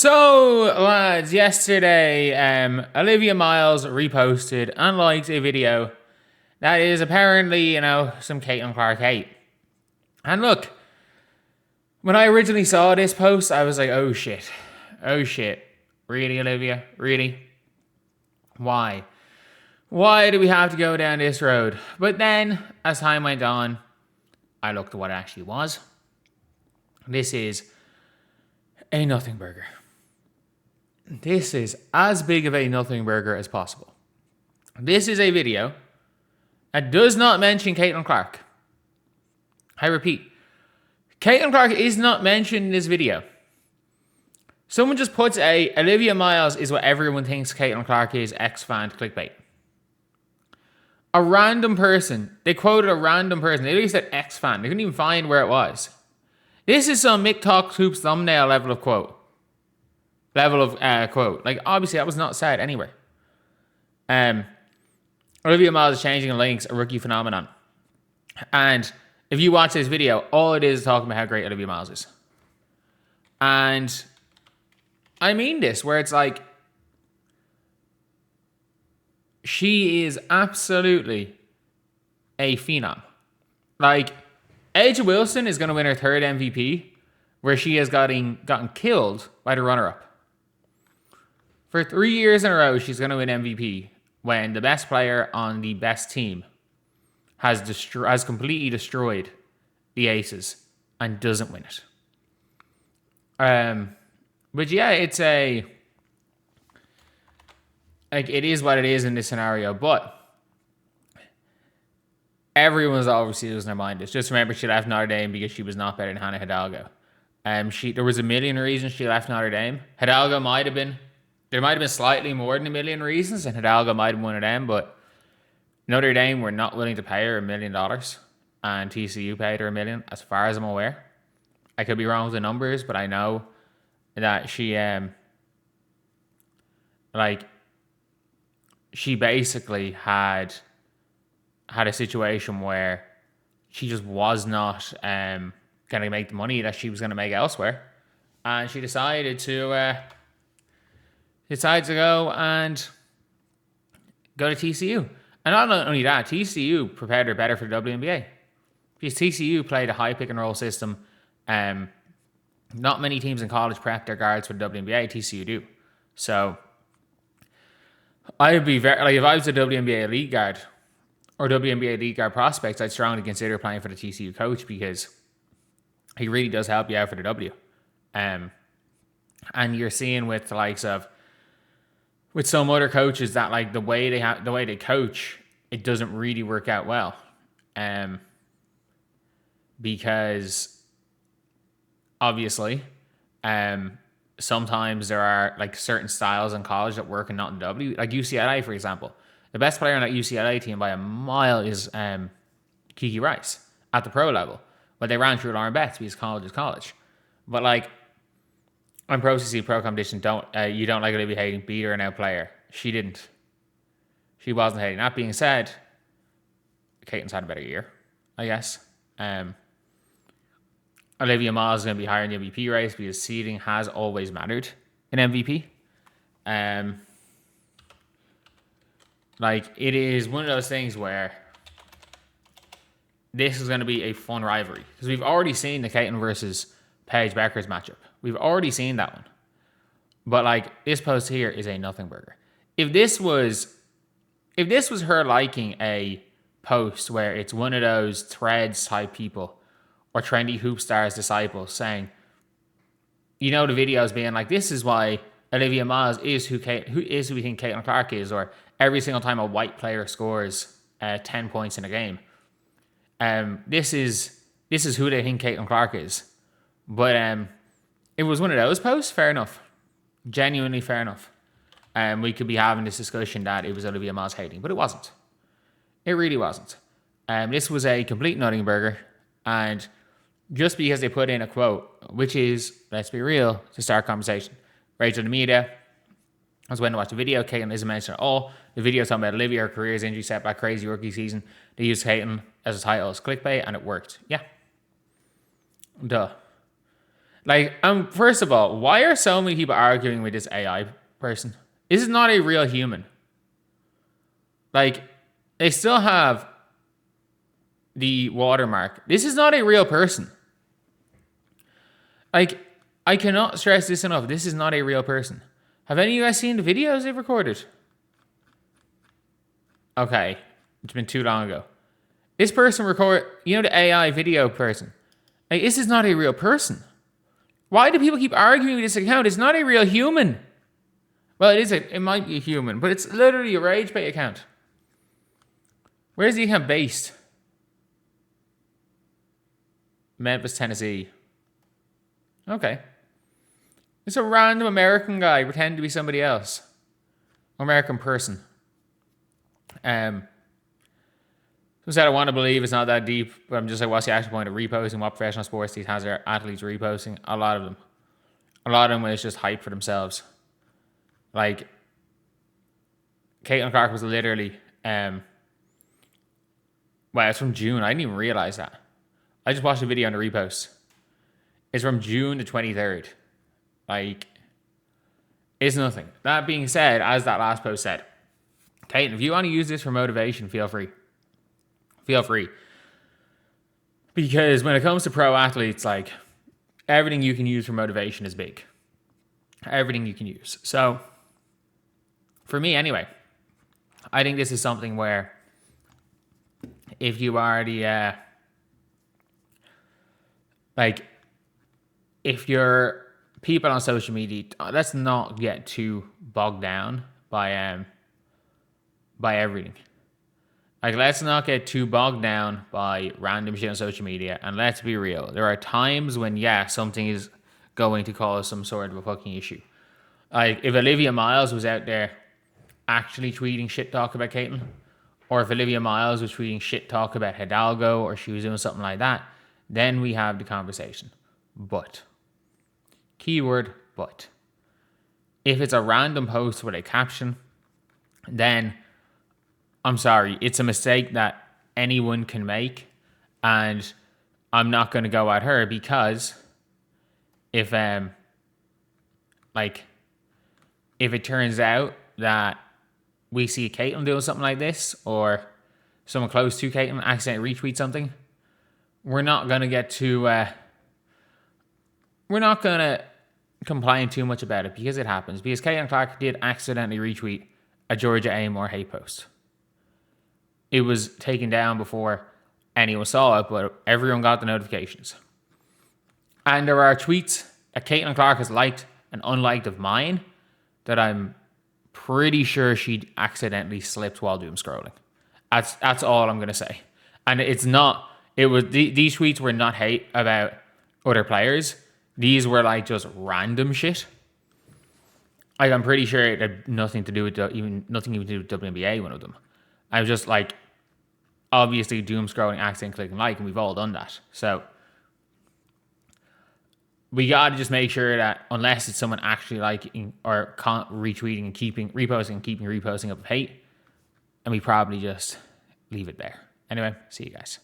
So, lads, yesterday, Olivia Miles reposted and liked a video that is apparently, some Caitlin Clark hate. And look, when I originally saw this post, I was like, oh shit. Really, Olivia? Really? Why? Why do we have to go down this road? But then, as time went on, I looked at what it actually was. This is a nothing burger. This is as big of a nothing burger as possible. This is a video that does not mention Caitlin Clark. I repeat, Caitlin Clark is not mentioned in this video. Someone just puts Olivia Miles is what everyone thinks Caitlin Clark is, X-fan clickbait. A random person, they quoted a random person, they literally said X-fan, they couldn't even find where it was. This is some Mick Talks Hoops thumbnail level of quote. Like, obviously, that was not said anywhere. Olivia Miles is changing links, a rookie phenomenon. And if you watch this video, all it is talking about how great Olivia Miles is. And I mean this, where it's like, she is absolutely a phenom. Like, Angel Wilson is going to win her third MVP, where she has gotten killed by the runner-up. For 3 years in a row, she's going to win MVP when the best player on the best team has completely destroyed the Aces and doesn't win it. But yeah, it is what it is in this scenario. But everyone's obviously losing their mind. It's just remember she left Notre Dame because she was not better than Hannah Hidalgo. There was a million reasons she left Notre Dame. There might have been slightly more than a million reasons, and Hidalgo might have been one of them, but Notre Dame were not willing to pay her $1 million, and TCU paid her $1 million, as far as I'm aware. I could be wrong with the numbers, but I know that she basically had a situation where she just was not going to make the money that she was going to make elsewhere, and she decided to go to TCU. And not only that, TCU prepared her better for the WNBA. Because TCU played a high pick and roll system. Not many teams in college prep their guards for the WNBA. TCU do. So I would be very, like, if I was a WNBA league guard or WNBA league guard prospects, I'd strongly consider playing for the TCU coach because he really does help you out for the W. And you're seeing with the likes of with some other coaches that like the way they coach, it doesn't really work out well. Because obviously, sometimes there are like certain styles in college that work and not in W. Like UCLA, for example. The best player on that UCLA team by a mile is Kiki Rice at the pro level. But they ran through Lauren Betts because college is college. But like on Pro CC Pro Competition, you don't like Olivia hating, beat her an out player. She didn't. She wasn't hating. That being said, Caitlin's had a better year, I guess. Olivia Miles is going to be higher in the MVP race because seeding has always mattered in MVP. Like, it is one of those things where this is going to be a fun rivalry because we've already seen the Caitlin versus Paige Bueckers matchup. We've already seen that one. But like, this post here is a nothing burger. If this was her liking a post where it's one of those threads type people or trendy hoop stars disciples saying, the videos being like, this is why Olivia Miles is who we think Caitlin Clark is, or every single time a white player scores 10 points in a game. This is who they think Caitlin Clark is. But it was one of those posts, fair enough. Genuinely fair enough. We could be having this discussion that it was Olivia Miles hating, but it wasn't. It really wasn't. This was a complete nothing burger, and just because they put in a quote, which is, let's be real, to start conversation. Rachel the media, I was waiting to watch the video. Caitlin isn't mentioned at all. The video talking about Olivia, her career's injury setback, crazy rookie season. They used Caitlin as a title as clickbait, and it worked. Yeah. Duh. Like, first of all, why are so many people arguing with this AI person? This is not a real human. Like, they still have the watermark. This is not a real person. Like, I cannot stress this enough. This is not a real person. Have any of you guys seen the videos they've recorded? Okay, it's been too long ago. This person the AI video person. Like, this is not a real person. Why do people keep arguing with this account? It's not a real human. Well, it might be a human, but it's literally a rage bait account. Where's the account based? Memphis, Tennessee. Okay. It's a random American guy pretending to be somebody else. American person. Who said I want to believe it's not that deep, but I'm just like, what's the actual point of reposting? What professional sports these has their athletes reposting? A lot of them. A lot of them is just hype for themselves. Like, Caitlin Clark was literally, it's from June. I didn't even realize that. I just watched a video on the reposts. It's from June the 23rd. Like, it's nothing. That being said, as that last post said, Caitlin, if you want to use this for motivation, feel free. Feel free. Because when it comes to pro athletes, like, everything you can use for motivation is big. Everything you can use. So, for me anyway, I think this is something where if you are if you're people on social media, let's not get too bogged down by everything. Like, let's not get too bogged down by random shit on social media. And let's be real. There are times when, something is going to cause some sort of a fucking issue. Like, if Olivia Miles was out there actually tweeting shit talk about Caitlin, or if Olivia Miles was tweeting shit talk about Hidalgo, or she was doing something like that, then we have the conversation. But, keyword, but. If it's a random post with a caption, then I'm sorry, it's a mistake that anyone can make, and I'm not going to go at her because if it turns out that we see Caitlin doing something like this, or someone close to Caitlin accidentally retweet something, we're not going to get too we're not going to complain too much about it because it happens. Because Caitlin Clark did accidentally retweet a Georgia Amore hate post. It was taken down before anyone saw it, but everyone got the notifications. And there are tweets that Caitlin Clark has liked and unliked of mine that I'm pretty sure she accidentally slipped while doom scrolling. That's all I'm going to say. And these tweets were not hate about other players. These were like just random shit. Like, I'm pretty sure it had nothing to do with nothing even to do with WNBA, one of them. I was just like, obviously doom scrolling, accident clicking like, and we've all done that. So we got to just make sure that unless it's someone actually liking or retweeting and keeping reposting up of hate, and we probably just leave it there. Anyway, see you guys.